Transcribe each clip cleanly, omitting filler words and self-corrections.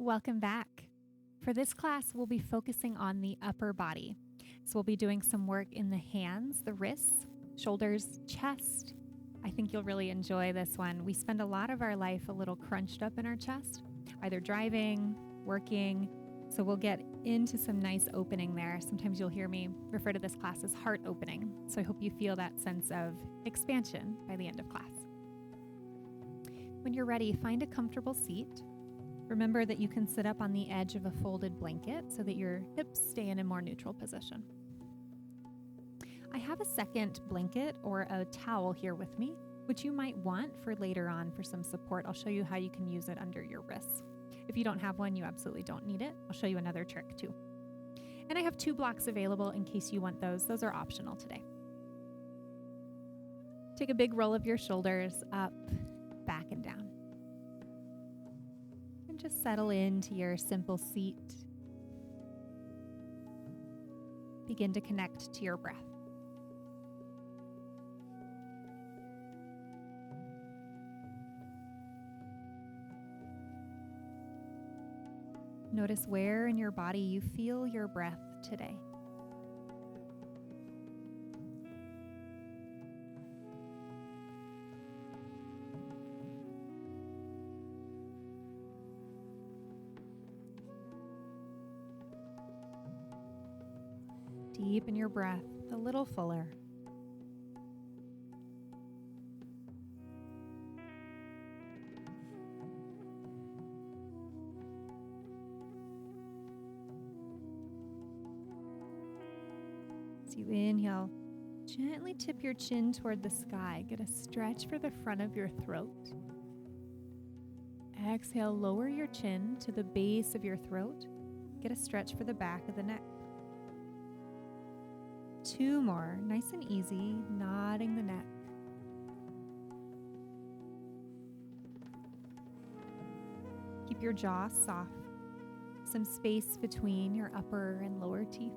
Welcome back. For this class, we'll be focusing on the upper body. So we'll be doing some work in the hands, the wrists, shoulders, chest. I think you'll really enjoy this one. We spend a lot of our life a little crunched up in our chest, either driving, working. So we'll get into some nice opening there. Sometimes you'll hear me refer to this class as heart opening. So I hope you feel that sense of expansion by the end of class. When you're ready, find a comfortable seat. Remember that you can sit up on the edge of a folded blanket so that your hips stay in a more neutral position. I have a second blanket or a towel here with me, which you might want for later on for some support. I'll show you how you can use it under your wrists. If you don't have one, you absolutely don't need it. I'll show you another trick too. And I have 2 blocks available in case you want those. Those are optional today. Take a big roll of your shoulders up, back, and down. Just settle into your simple seat. Begin to connect to your breath. Notice where in your body you feel your breath today. Deepen your breath a little fuller. As you inhale, gently tip your chin toward the sky. Get a stretch for the front of your throat. Exhale, lower your chin to the base of your throat. Get a stretch for the back of the neck. 2 more, nice and easy, nodding the neck. Keep your jaw soft, some space between your upper and lower teeth.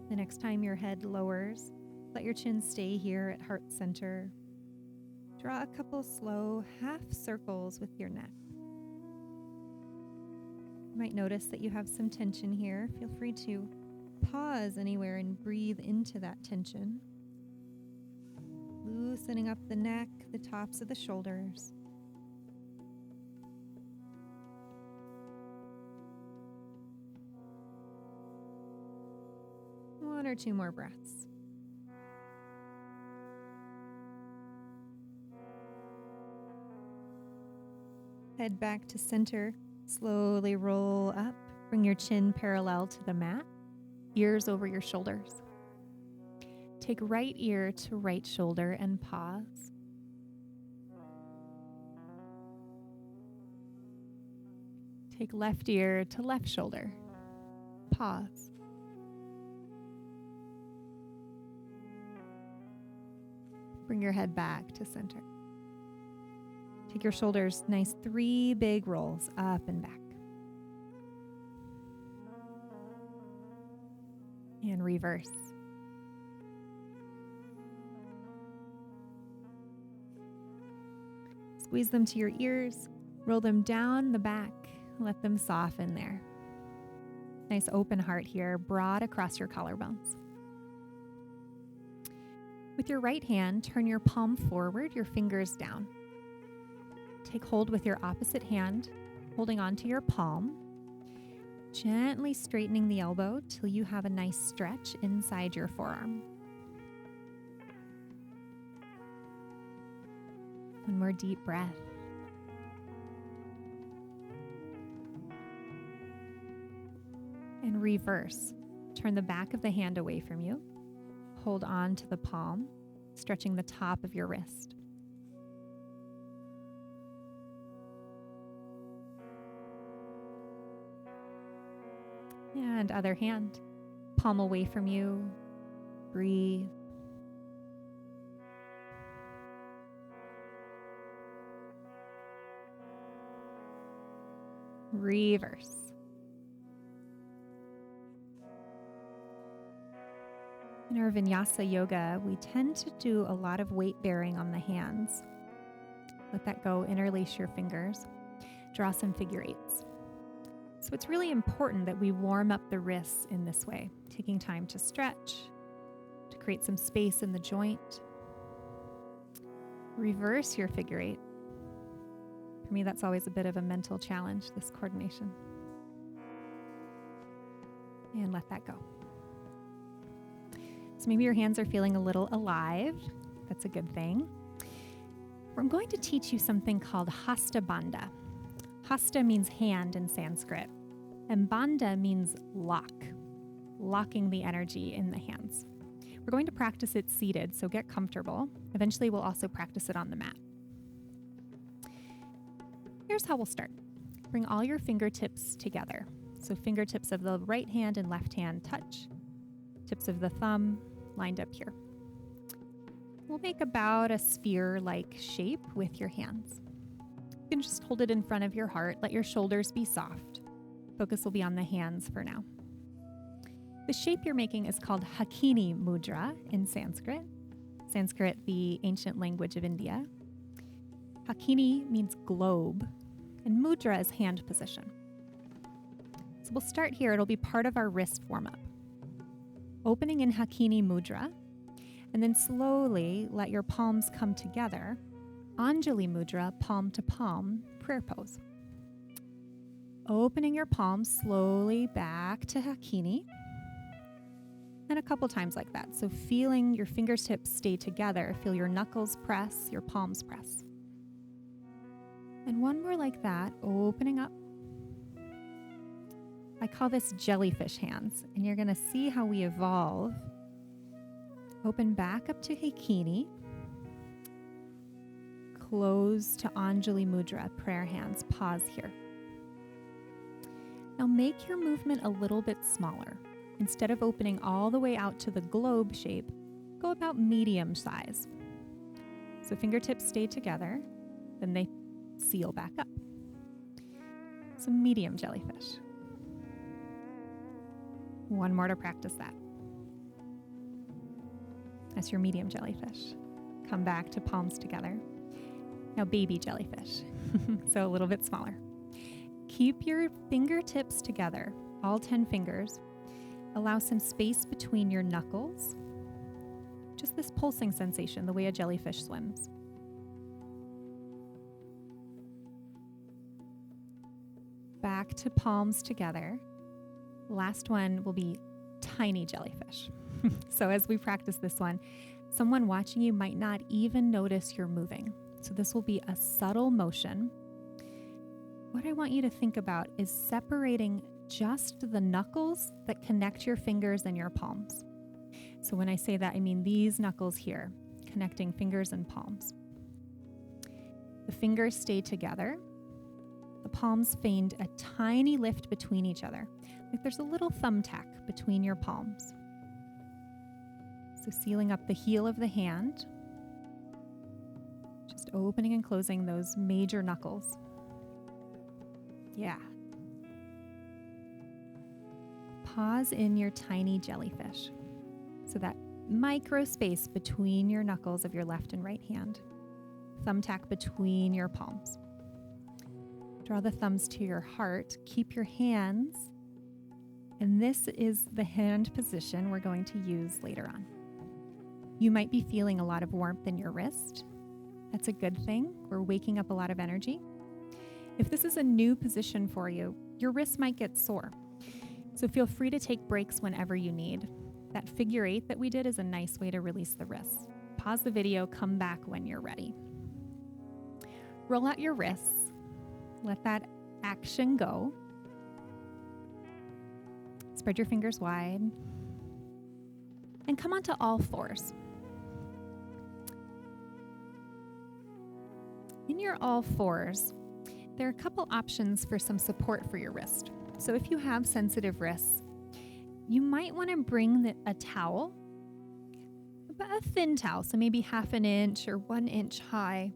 The next time your head lowers, let your chin stay here at heart center. Draw a couple slow half circles with your neck. You might notice that you have some tension here. Feel free to pause anywhere and breathe into that tension. Loosening up the neck, the tops of the shoulders. One or 2 more breaths. Head back to center. Slowly roll up. Bring your chin parallel to the mat. Ears over your shoulders. Take right ear to right shoulder and pause. Take left ear to left shoulder. Pause. Bring your head back to center. Take your shoulders, nice 3 big rolls up and back. And reverse. Squeeze them to your ears, roll them down the back, let them soften there. Nice open heart here, broad across your collarbones. With your right hand, turn your palm forward, your fingers down. Take hold with your opposite hand, holding onto your palm, gently straightening the elbow till you have a nice stretch inside your forearm. One more deep breath. And reverse. Turn the back of the hand away from you. Hold on to the palm, stretching the top of your wrist. And other hand, palm away from you. Breathe. Reverse. In our vinyasa yoga, we tend to do a lot of weight bearing on the hands. Let that go. Interlace your fingers. Draw some figure eights. So it's really important that we warm up the wrists in this way, taking time to stretch, to create some space in the joint. Reverse your figure eight. For me, that's always a bit of a mental challenge, this coordination. And let that go. So maybe your hands are feeling a little alive. That's a good thing. I'm going to teach you something called Hasta Bandha. Hasta means hand in Sanskrit, and Bandha means lock, locking the energy in the hands. We're going to practice it seated, so get comfortable. Eventually, we'll also practice it on the mat. Here's how we'll start. Bring all your fingertips together. So fingertips of the right hand and left hand touch. Tips of the thumb lined up here. We'll make about a sphere-like shape with your hands. You can just hold it in front of your heart. Let your shoulders be soft. Focus will be on the hands for now. The shape you're making is called Hakini Mudra in Sanskrit. Sanskrit, the ancient language of India. Hakini means globe, and mudra is hand position. So we'll start here. It'll be part of our wrist warm-up. Opening in Hakini Mudra, and then slowly let your palms come together. Anjali Mudra, palm to palm, prayer pose. Opening your palms slowly back to Hakini. And a couple times like that. So feeling your fingertips stay together. Feel your knuckles press, your palms press. And one more like that, opening up. I call this jellyfish hands, and you're going to see how we evolve. Open back up to Hakini. Close to Anjali Mudra, prayer hands. Pause here. Now make your movement a little bit smaller. Instead of opening all the way out to the globe shape, go about medium size. So fingertips stay together, then they seal back up. So medium jellyfish. One more to practice that. That's your medium jellyfish. Come back to palms together. Now baby jellyfish, so a little bit smaller. Keep your fingertips together, all 10 fingers. Allow some space between your knuckles. Just this pulsing sensation, the way a jellyfish swims. Back to palms together. Last one will be tiny jellyfish. So as we practice this one, someone watching you might not even notice you're moving. So this will be a subtle motion. What I want you to think about is separating just the knuckles that connect your fingers and your palms. So when I say that, I mean these knuckles here, connecting fingers and palms. The fingers stay together. The palms find a tiny lift between each other, like there's a little thumbtack between your palms. So sealing up the heel of the hand, just opening and closing those major knuckles. Yeah. Pause in your tiny jellyfish. So that micro space between your knuckles of your left and right hand. Thumbtack between your palms. Draw the thumbs to your heart. Keep your hands. And this is the hand position we're going to use later on. You might be feeling a lot of warmth in your wrist. That's a good thing. We're waking up a lot of energy. If this is a new position for you, your wrists might get sore. So feel free to take breaks whenever you need. That figure eight that we did is a nice way to release the wrists. Pause the video, come back when you're ready. Roll out your wrists. Let that action go. Spread your fingers wide. And come onto all fours. In your all fours, there are a couple options for some support for your wrist. So if you have sensitive wrists, you might want to bring a towel, a thin towel, so maybe 1/2 inch or 1 inch high,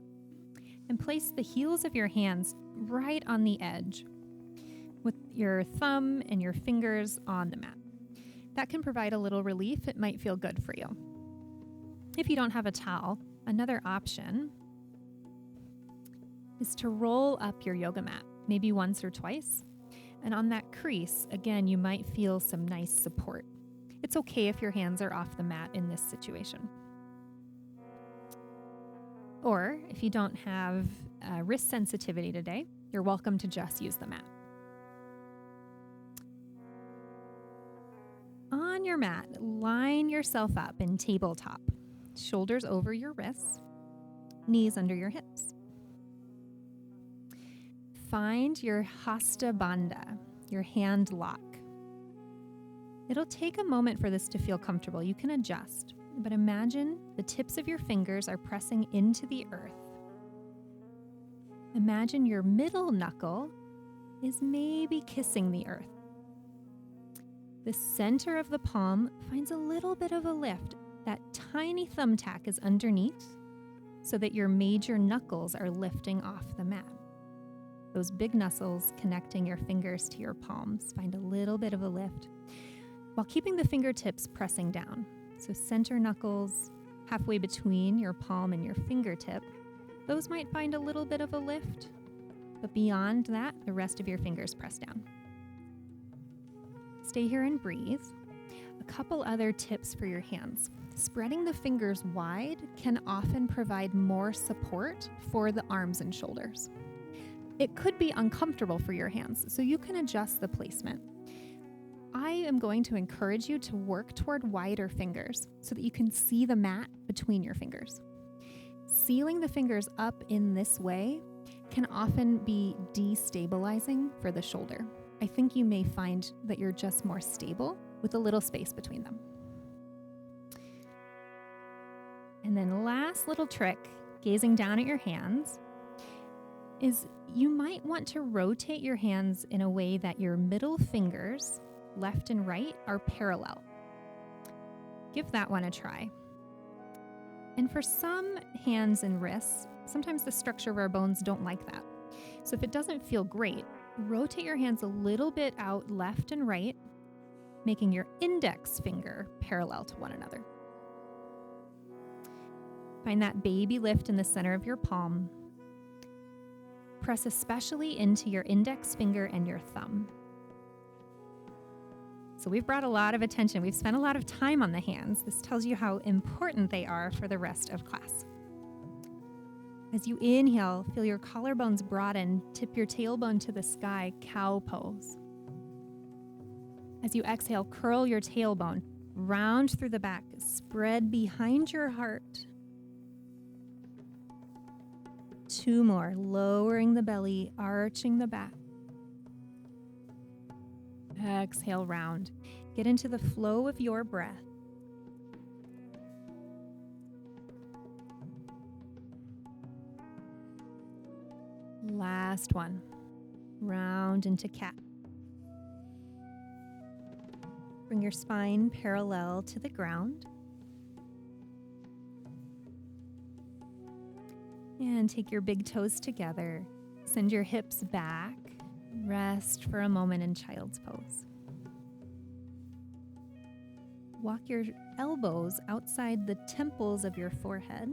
and place the heels of your hands right on the edge with your thumb and your fingers on the mat. That can provide a little relief. It might feel good for you. If you don't have a towel, another option is to roll up your yoga mat, maybe once or twice. And on that crease, again, you might feel some nice support. It's okay if your hands are off the mat in this situation. Or if you don't have wrist sensitivity today, you're welcome to just use the mat. On your mat, line yourself up in tabletop, shoulders over your wrists, knees under your hips. Find your Hasta Bandha, your hand lock. It'll take a moment for this to feel comfortable. You can adjust, but imagine the tips of your fingers are pressing into the earth. Imagine your middle knuckle is maybe kissing the earth. The center of the palm finds a little bit of a lift. That tiny thumbtack is underneath so that your major knuckles are lifting off the mat. Those big muscles connecting your fingers to your palms find a little bit of a lift while keeping the fingertips pressing down. So center knuckles halfway between your palm and your fingertip, those might find a little bit of a lift, but beyond that, the rest of your fingers press down. Stay here and breathe. A couple other tips for your hands. Spreading the fingers wide can often provide more support for the arms and shoulders. It could be uncomfortable for your hands, so you can adjust the placement. I am going to encourage you to work toward wider fingers so that you can see the mat between your fingers. Sealing the fingers up in this way can often be destabilizing for the shoulder. I think you may find that you're just more stable with a little space between them. And then last little trick, gazing down at your hands, is you might want to rotate your hands in a way that your middle fingers, left and right, are parallel. Give that one a try. And for some hands and wrists, sometimes the structure of our bones don't like that. So if it doesn't feel great, rotate your hands a little bit out left and right, making your index finger parallel to one another. Find that baby lift in the center of your palm. Press especially into your index finger and your thumb. So we've brought a lot of attention. We've spent a lot of time on the hands. This tells you how important they are for the rest of class. As you inhale, feel your collarbones broaden. Tip your tailbone to the sky, cow pose. As you exhale, curl your tailbone, round through the back, spread behind your heart. 2 more, lowering the belly, arching the back. Exhale, round. Get into the flow of your breath. Last one. Round into cat. Bring your spine parallel to the ground. And take your big toes together. Send your hips back. Rest for a moment in child's pose. Walk your elbows outside the temples of your forehead.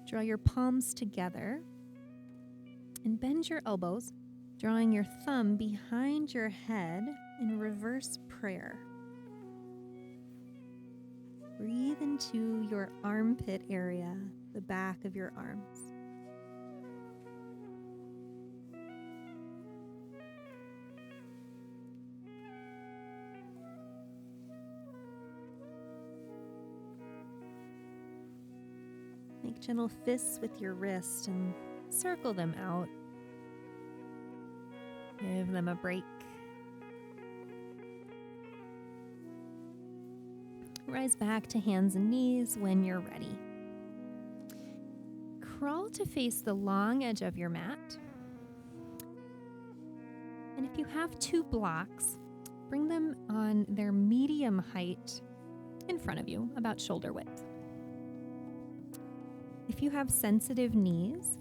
Draw your palms together. And bend your elbows, drawing your thumb behind your head in reverse prayer. Breathe into your armpit area, the back of your arms. Make gentle fists with your wrist and circle them out. Give them a break. Rise back to hands and knees when you're ready. Crawl to face the long edge of your mat. And if you have 2 blocks, bring them on their medium height in front of you, about shoulder width. If you have sensitive knees,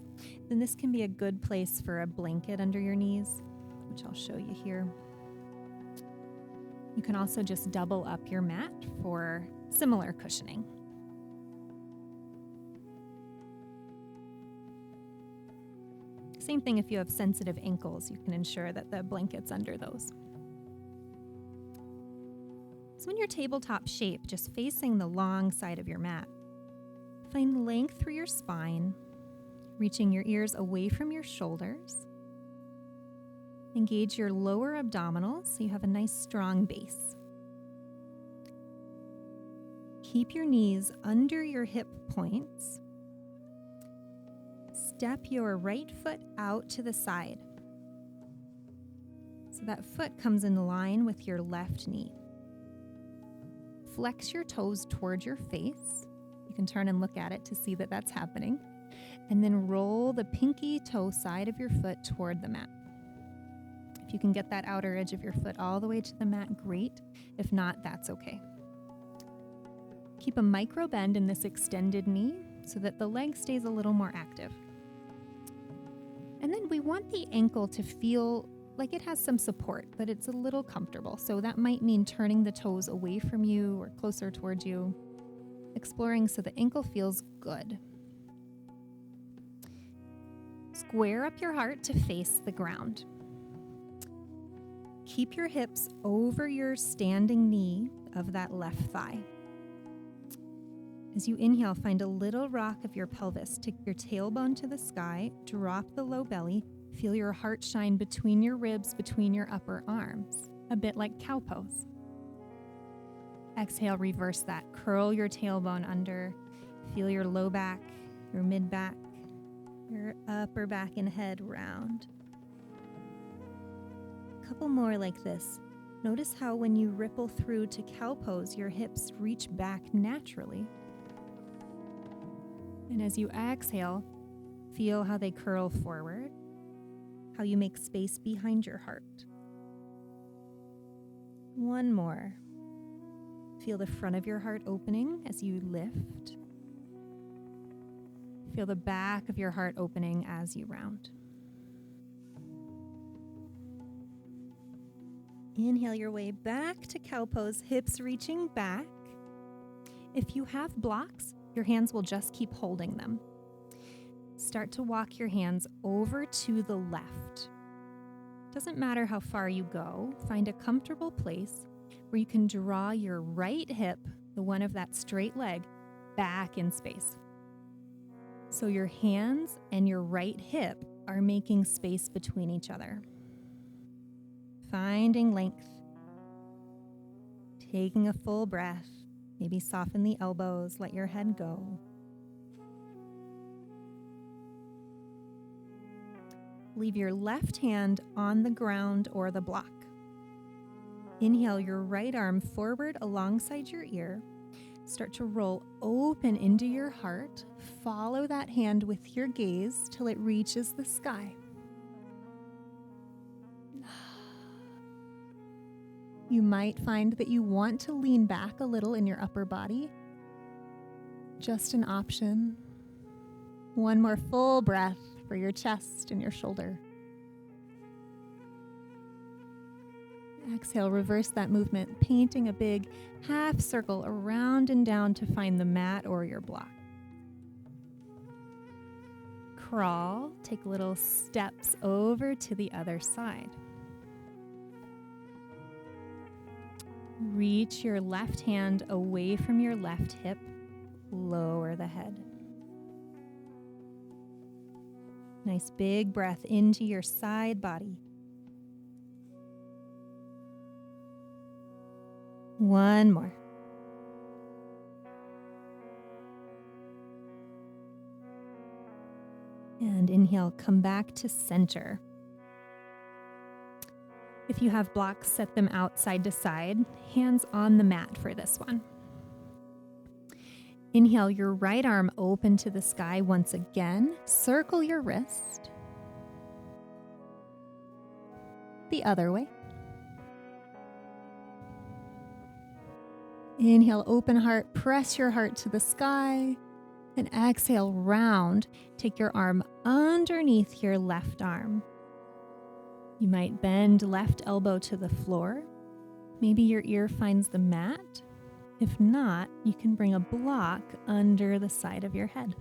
then this can be a good place for a blanket under your knees, which I'll show you here. You can also just double up your mat for similar cushioning. Same thing if you have sensitive ankles, you can ensure that the blanket's under those. So in your tabletop shape, just facing the long side of your mat, find length through your spine, reaching your ears away from your shoulders. Engage your lower abdominals so you have a nice strong base. Keep your knees under your hip points. Step your right foot out to the side. So that foot comes in line with your left knee. Flex your toes toward your face. You can turn and look at it to see that that's happening. And then roll the pinky toe side of your foot toward the mat. If you can get that outer edge of your foot all the way to the mat, great. If not, that's okay. Keep a micro bend in this extended knee so that the leg stays a little more active. And then we want the ankle to feel like it has some support, but it's a little comfortable. So that might mean turning the toes away from you or closer towards you, exploring so the ankle feels good. Square up your heart to face the ground. Keep your hips over your standing knee of that left thigh. As you inhale, find a little rock of your pelvis. Take your tailbone to the sky, drop the low belly, feel your heart shine between your ribs, between your upper arms, a bit like cow pose. Exhale, reverse that. Curl your tailbone under, feel your low back, your mid back, your upper back and head round. A couple more like this. Notice how when you ripple through to cow pose, your hips reach back naturally. And as you exhale, feel how they curl forward, how you make space behind your heart. One more. Feel the front of your heart opening as you lift. Feel the back of your heart opening as you round. Inhale your way back to cow pose, hips reaching back. If you have blocks, your hands will just keep holding them. Start to walk your hands over to the left. Doesn't matter how far you go, find a comfortable place where you can draw your right hip, the one of that straight leg, back in space. So your hands and your right hip are making space between each other. Finding length. Taking a full breath. Maybe soften the elbows, let your head go. Leave your left hand on the ground or the block. Inhale your right arm forward alongside your ear. Start to roll open into your heart. Follow that hand with your gaze till it reaches the sky. You might find that you want to lean back a little in your upper body. Just an option. One more full breath for your chest and your shoulder. Exhale, reverse that movement, painting a big half circle around and down to find the mat or your block. Crawl, take little steps over to the other side. Reach your left hand away from your left hip. Lower the head. Nice big breath into your side body. One more. And inhale, come back to center. If you have blocks, set them out side to side, hands on the mat for this one. Inhale your right arm open to the sky once again. Circle your wrist. The other way. Inhale, open heart, press your heart to the sky. And exhale, round. Take your arm underneath your left arm. You might bend left elbow to the floor. Maybe your ear finds the mat. If not, you can bring a block under the side of your head.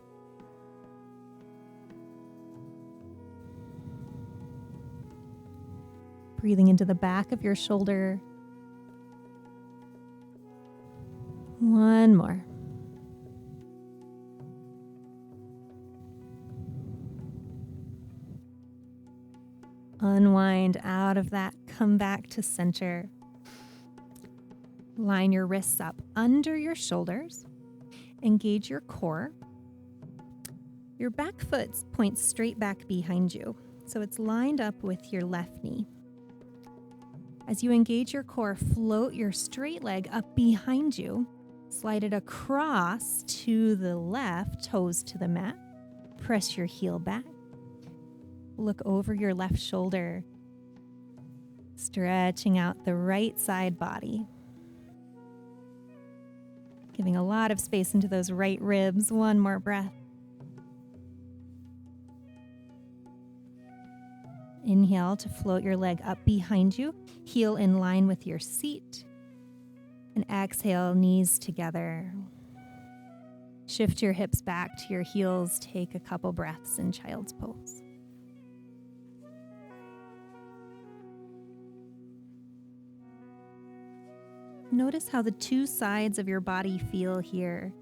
Breathing into the back of your shoulder. One more. Unwind out of that. Come back to center. Line your wrists up under your shoulders. Engage your core. Your back foot points straight back behind you, so it's lined up with your left knee. As you engage your core, float your straight leg up behind you. Slide it across to the left, toes to the mat. Press your heel back. Look over your left shoulder. Stretching out the right side body. Giving a lot of space into those right ribs. One more breath. Inhale to float your leg up behind you. Heel in line with your seat. And exhale, knees together. Shift your hips back to your heels. Take a couple breaths in child's pose. Notice how the two sides of your body feel here.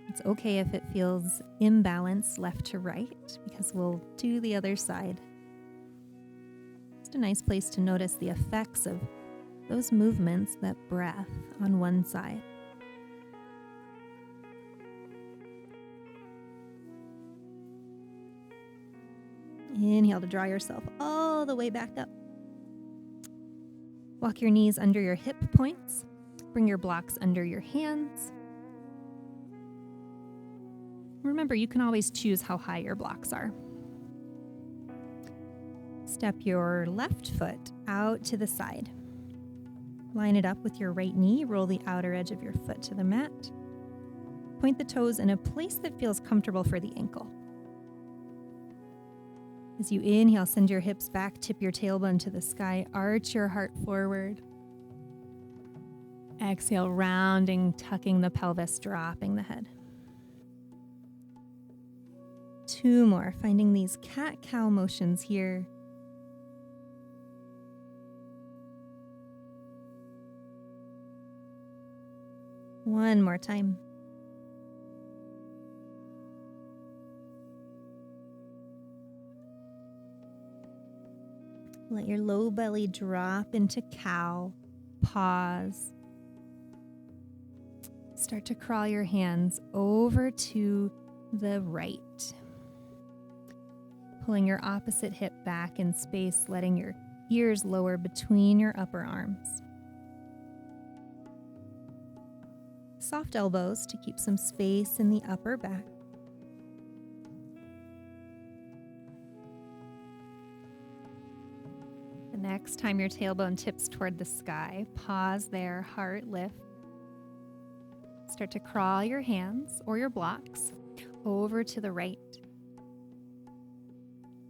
It's okay if it feels imbalanced left to right, because we'll do the other side. Just a nice place to notice the effects of those movements, that breath on one side. Inhale to draw yourself all the way back up. Walk your knees under your hip points. Bring your blocks under your hands. Remember, you can always choose how high your blocks are. Step your left foot out to the side. Line it up with your right knee. Roll the outer edge of your foot to the mat. Point the toes in a place that feels comfortable for the ankle. As you inhale, send your hips back, tip your tailbone to the sky, arch your heart forward. Exhale, rounding, tucking the pelvis, dropping the head. Two more, finding these cat-cow motions here. One more time. Let your low belly drop into cow. Pause. Start to crawl your hands over to the right. Pulling your opposite hip back in space, letting your ears lower between your upper arms. Soft elbows to keep some space in the upper back. The next time your tailbone tips toward the sky, pause there, heart lift. Start to crawl your hands or your blocks over to the right.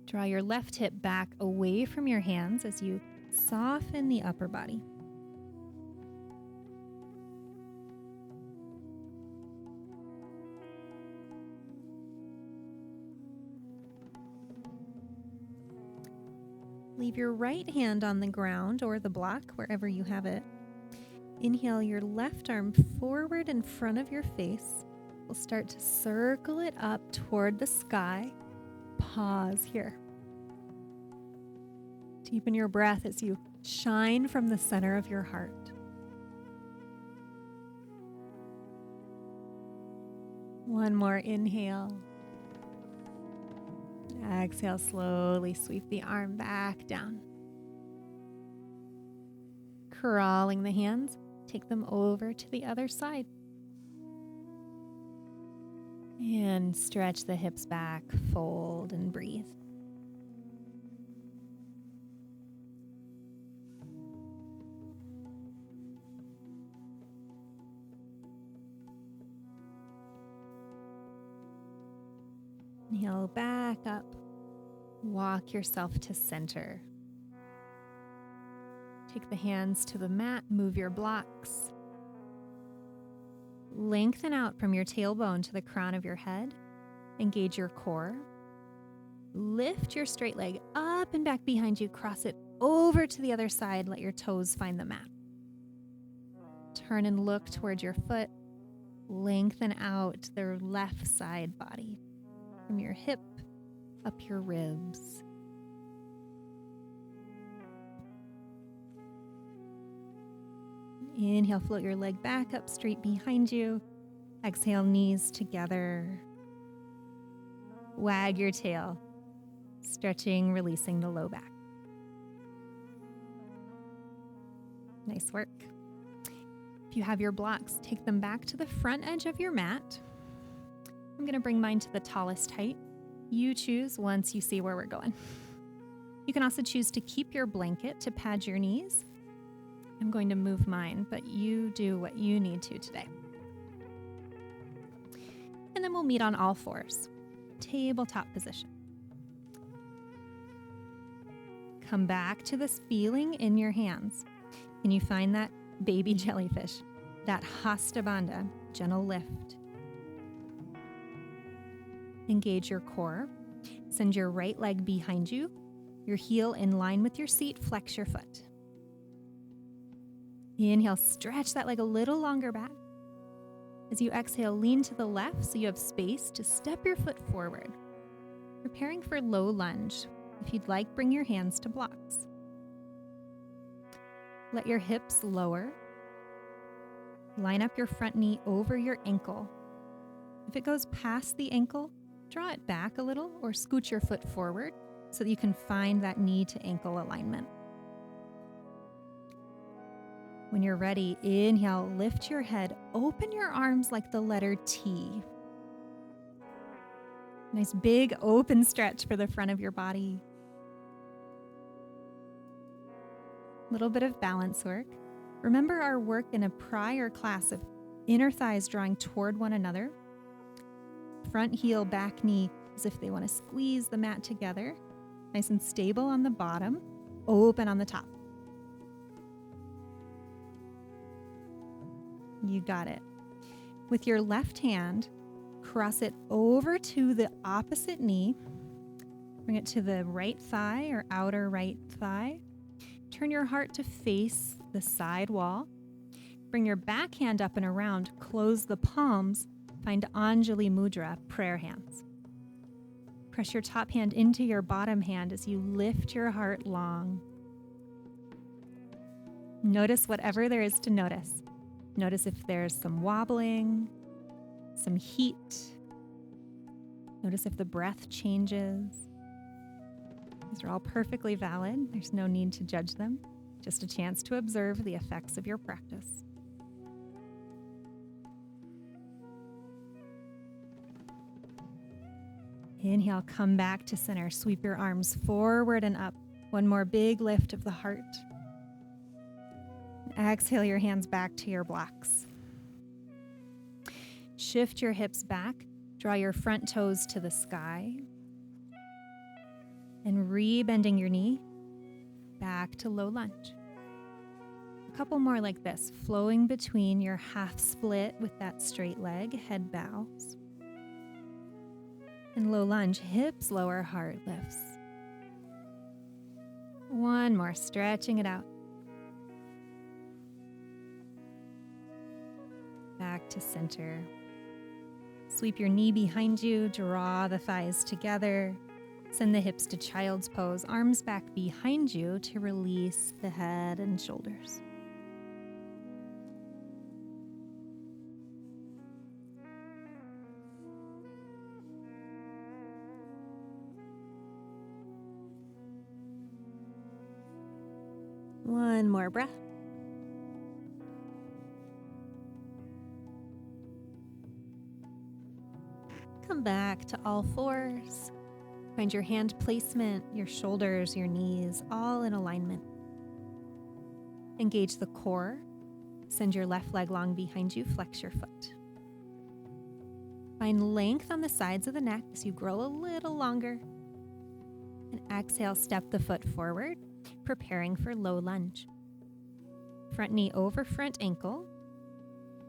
Draw your left hip back away from your hands as you soften the upper body. Leave your right hand on the ground or the block, wherever you have it. Inhale your left arm forward in front of your face. We'll start to circle it up toward the sky. Pause here. Deepen your breath as you shine from the center of your heart. One more inhale. Exhale, slowly sweep the arm back down. Crawling the hands, take them over to the other side. And stretch the hips back, fold and breathe. Inhale back up. Walk yourself to center. Take the hands to the mat, move your blocks. Lengthen out from your tailbone to the crown of your head. Engage your core. Lift your straight leg up and back behind you. Cross it over to the other side. Let your toes find the mat. Turn and look toward your foot. Lengthen out the left side body from your hip up your ribs. Inhale, float your leg back up straight behind you. Exhale, knees together. Wag your tail, stretching, releasing the low back. Nice work. If you have your blocks, take them back to the front edge of your mat. I'm going to bring mine to the tallest height. You choose once you see where we're going. You can also choose to keep your blanket to pad your knees. I'm going to move mine, but you do what you need to today. And then we'll meet on all fours. Tabletop position. Come back to this feeling in your hands. Can you find that baby jellyfish? That hasta bandha, gentle lift. Engage your core. Send your right leg behind you. Your heel in line with your seat. Flex your foot. Inhale, stretch that leg a little longer back. As you exhale, lean to the left so you have space to step your foot forward. Preparing for low lunge. If you'd like, bring your hands to blocks. Let your hips lower. Line up your front knee over your ankle. If it goes past the ankle, draw it back a little or scoot your foot forward so that you can find that knee to ankle alignment. When you're ready, inhale, lift your head, open your arms like the letter T. Nice big open stretch for the front of your body. Little bit of balance work. Remember our work in a prior class of inner thighs drawing toward one another. Front heel, back knee, as if they want to squeeze the mat together. Nice and stable on the bottom, open on the top. You got it. With your left hand, cross it over to the opposite knee. Bring it to the right thigh or outer right thigh. Turn your heart to face the side wall. Bring your back hand up and around. Close the palms. Find Hakini Mudra, prayer hands. Press your top hand into your bottom hand as you lift your heart long. Notice whatever there is to notice. Notice if there's some wobbling, some heat. Notice if the breath changes. These are all perfectly valid. There's no need to judge them. Just a chance to observe the effects of your practice. Inhale, come back to center. Sweep your arms forward and up. One more big lift of the heart. Exhale your hands back to your blocks. Shift your hips back. Draw your front toes to the sky. And re-bending your knee back to low lunge. A couple more like this, flowing between your half split with that straight leg, head bows. And low lunge, hips lower, heart lifts. One more, stretching it out. Back to center. Sweep your knee behind you, draw the thighs together. Send the hips to child's pose, arms back behind you to release the head and shoulders. One more breath. Come back to all fours. Find your hand placement, your shoulders, your knees, all in alignment. Engage the core. Send your left leg long behind you, flex your foot. Find length on the sides of the neck as you grow a little longer. And exhale, step the foot forward, preparing for low lunge. Front knee over front ankle.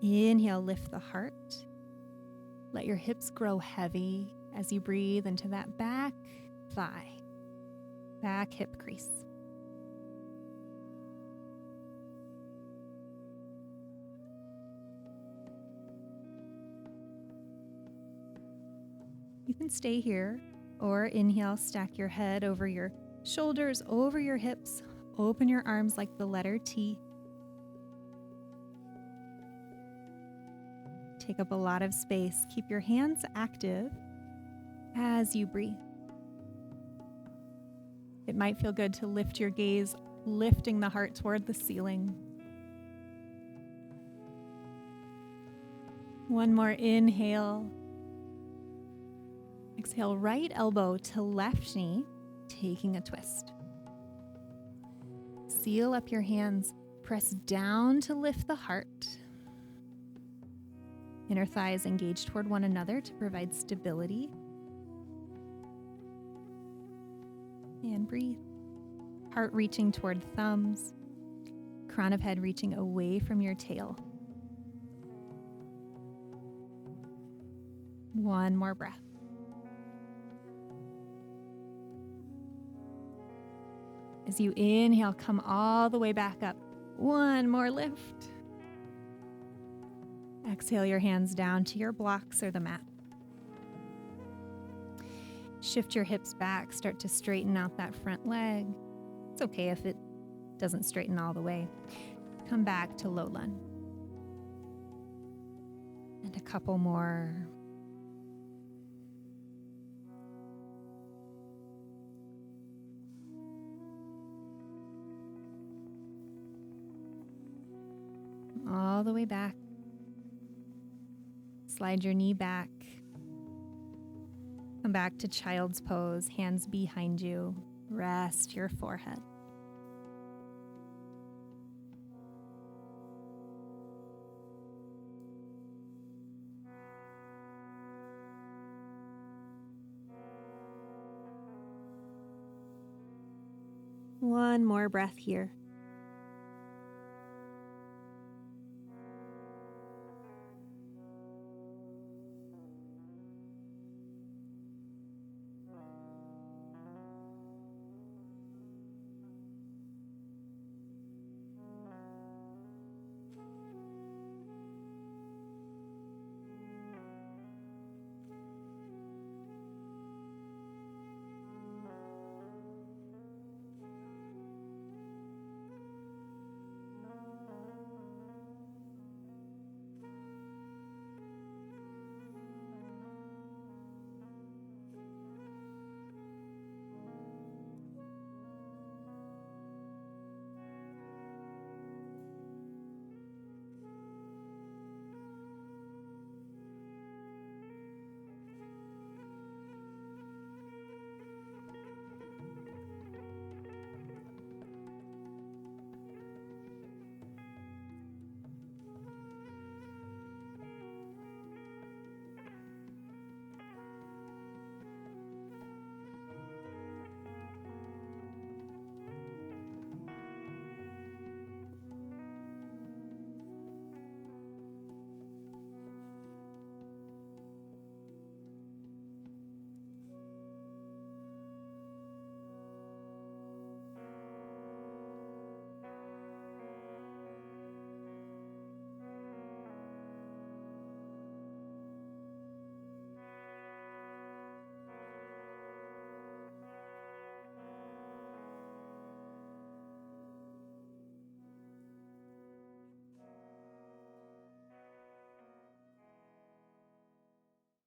Inhale, lift the heart. Let your hips grow heavy as you breathe into that back thigh, back hip crease. You can stay here or inhale, stack your head over your shoulders, over your hips, open your arms like the letter T. Take up a lot of space. Keep your hands active as you breathe. It might feel good to lift your gaze, lifting the heart toward the ceiling. One more inhale. Exhale, right elbow to left knee, taking a twist. Seal up your hands. Press down to lift the heart. Inner thighs engage toward one another to provide stability. And breathe. Heart reaching toward thumbs. Crown of head reaching away from your tail. One more breath. As you inhale, come all the way back up. One more lift. Exhale your hands down to your blocks or the mat. Shift your hips back, start to straighten out that front leg. It's okay if it doesn't straighten all the way. Come back to low lunge. And a couple more. All the way back. Slide your knee back. Come back to child's pose, hands behind you. Rest your forehead. One more breath here.